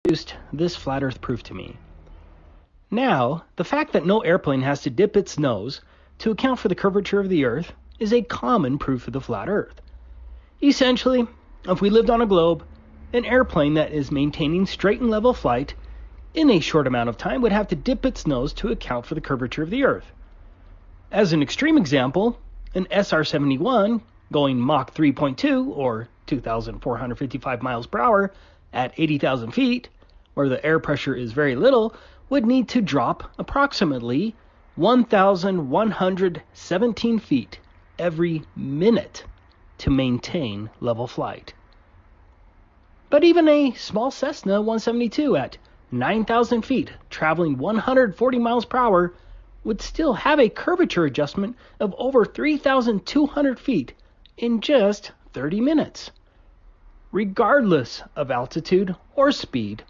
introduced this flat Earth proof to me. Now, the fact that no airplane has to dip its nose to account for the curvature of the Earth is a common proof of the flat Earth. Essentially, if we lived on a globe, an airplane that is maintaining straight and level flight in a short amount of time would have to dip its nose to account for the curvature of the Earth. As an extreme example, an SR-71 going Mach 3.2 or 2,455 miles per hour at 80,000 feet, where the air pressure is very little, would need to drop approximately 1,117 feet every minute to maintain level flight. But even a small Cessna 172 at 9,000 feet, traveling 140 miles per hour, would still have a curvature adjustment of over 3,200 feet in just 30 minutes. Regardless of altitude or speed,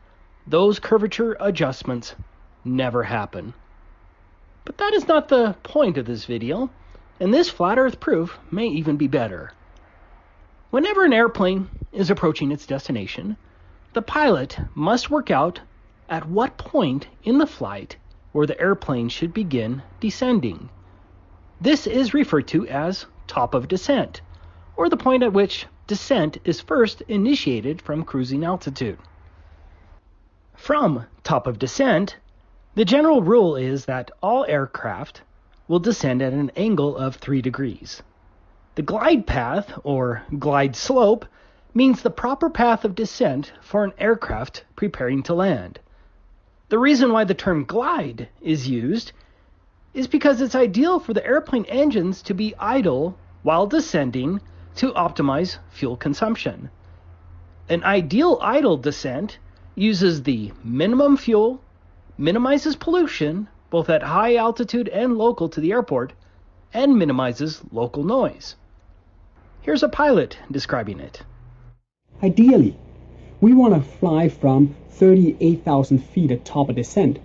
those curvature adjustments never happen. But that is not the point of this video, and this flat Earth proof may even be better. Whenever an airplane is approaching its destination, the pilot must work out at what point in the flight where the airplane should begin descending. This is referred to as top of descent, or the point at which descent is first initiated from cruising altitude. From top of descent, the general rule is that all aircraft will descend at an angle of 3 degrees. The glide path, or glide slope, means the proper path of descent for an aircraft preparing to land. The reason why the term glide is used is because it's ideal for the airplane engines to be idle while descending to optimize fuel consumption. An ideal idle descent uses the minimum fuel, minimizes pollution, both at high altitude and local to the airport, and minimizes local noise. Here's a pilot describing it. Ideally, we want to fly from 38,000 feet at top of descent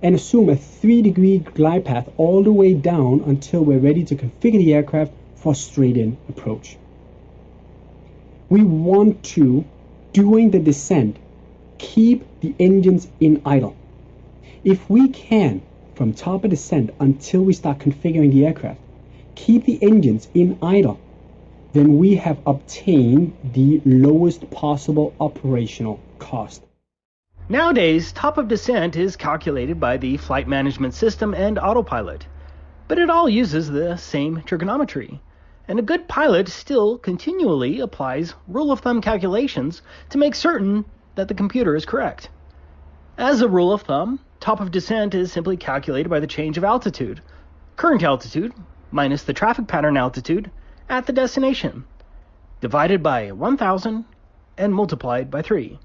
and assume a 3-degree glide path all the way down until we're ready to configure the aircraft for straight-in approach. We want to, during the descent, keep the engines in idle. If we can, from top of descent until we start configuring the aircraft, keep the engines in idle, then we have obtained the lowest possible operational cost. Nowadays, top of descent is calculated by the flight management system and autopilot, but it all uses the same trigonometry, and a good pilot still continually applies rule of thumb calculations to make certain that the computer is correct. As a rule of thumb, top of descent is simply calculated by the change of altitude, current altitude minus the traffic pattern altitude at the destination, divided by 1,000 and multiplied by 3.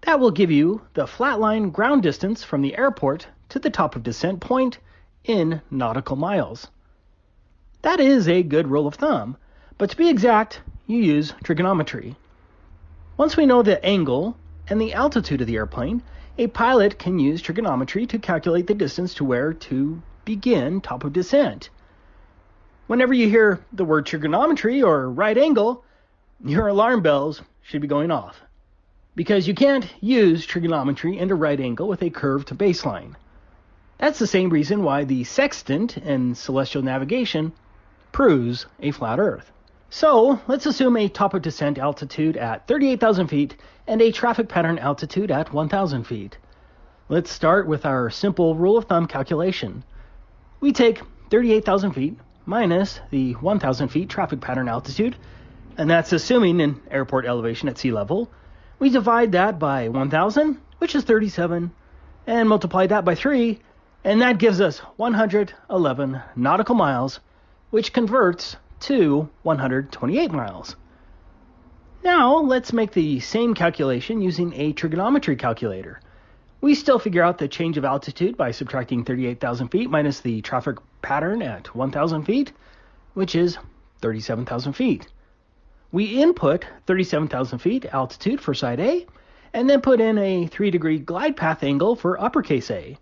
That will give you the flatline ground distance from the airport to the top of descent point in nautical miles. That is a good rule of thumb, but to be exact, you use trigonometry. Once we know the angle and the altitude of the airplane, a pilot can use trigonometry to calculate the distance to where to begin top of descent. Whenever you hear the word trigonometry or right angle, your alarm bells should be going off, because you can't use trigonometry and a right angle with a curved baseline. That's the same reason why the sextant in celestial navigation proves a flat Earth. So let's assume a top of descent altitude at 38,000 feet and a traffic pattern altitude at 1,000 feet. Let's start with our simple rule of thumb calculation. We take 38,000 feet minus the 1,000 feet traffic pattern altitude, and that's assuming an airport elevation at sea level. We divide that by 1,000, which is 37, and multiply that by 3, and that gives us 111 nautical miles, which converts to 128 miles. Now, let's make the same calculation using a trigonometry calculator. We still figure out the change of altitude by subtracting 38,000 feet minus the traffic pattern at 1,000 feet, which is 37,000 feet. We input 37,000 feet altitude for side A, and then put in a 3-degree glide path angle for uppercase A.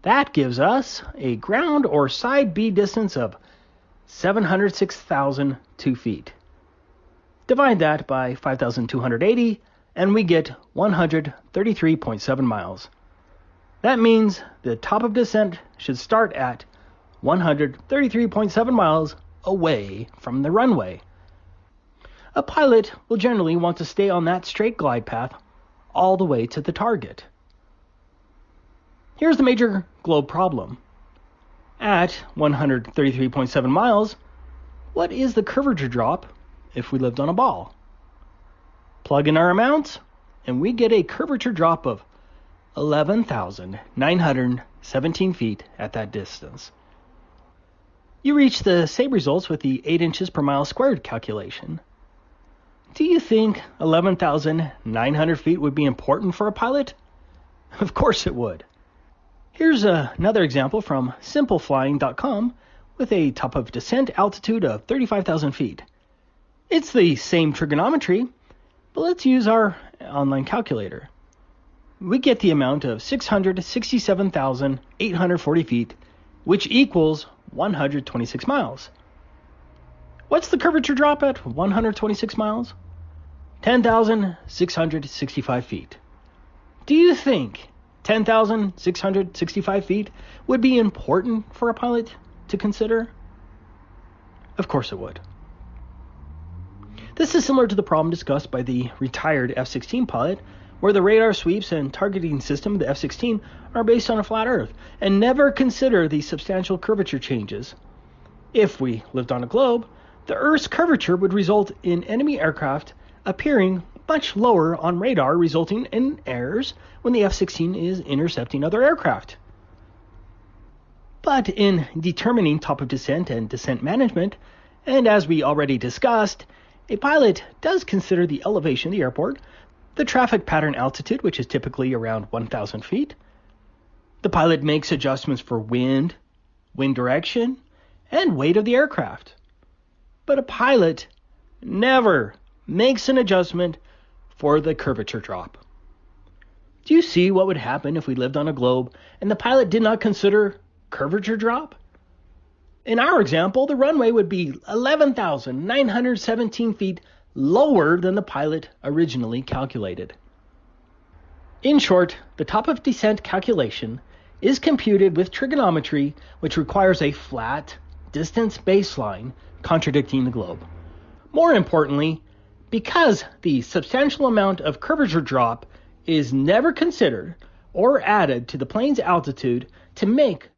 That gives us a ground or side B distance of 706,002 feet. Divide that by 5,280, and we get 133.7 miles. That means the top of descent should start at 133.7 miles away from the runway. A pilot will generally want to stay on that straight glide path all the way to the target. Here's the major globe problem. At 133.7 miles, what is the curvature drop if we lived on a ball? Plug in our amounts, and we get a curvature drop of 11,917 feet at that distance. You reach the same results with the 8 inches per mile squared calculation. Do you think 11,900 feet would be important for a pilot? Of course it would. Here's another example from simpleflying.com with a top of descent altitude of 35,000 feet. It's the same trigonometry, but let's use our online calculator. We get the amount of 667,840 feet, which equals 126 miles. What's the curvature drop at 126 miles? 10,665 feet. Do you think 10,665 feet would be important for a pilot to consider? Of course it would. This is similar to the problem discussed by the retired F-16 pilot, where the radar sweeps and targeting system of the F-16 are based on a flat Earth and never consider the substantial curvature changes. If we lived on a globe, the Earth's curvature would result in enemy aircraft appearing much lower on radar, resulting in errors when the F-16 is intercepting other aircraft. But in determining top of descent and descent management, and as we already discussed, a pilot does consider the elevation of the airport, the traffic pattern altitude, which is typically around 1,000 feet. The pilot makes adjustments for wind direction, and weight of the aircraft. But a pilot never makes an adjustment for the curvature drop. Do you see what would happen if we lived on a globe and the pilot did not consider curvature drop? In our example, the runway would be 11,917 feet lower than the pilot originally calculated. In short, the top of descent calculation is computed with trigonometry, which requires a flat distance baseline contradicting the globe. More importantly, because the substantial amount of curvature drop is never considered or added to the plane's altitude to make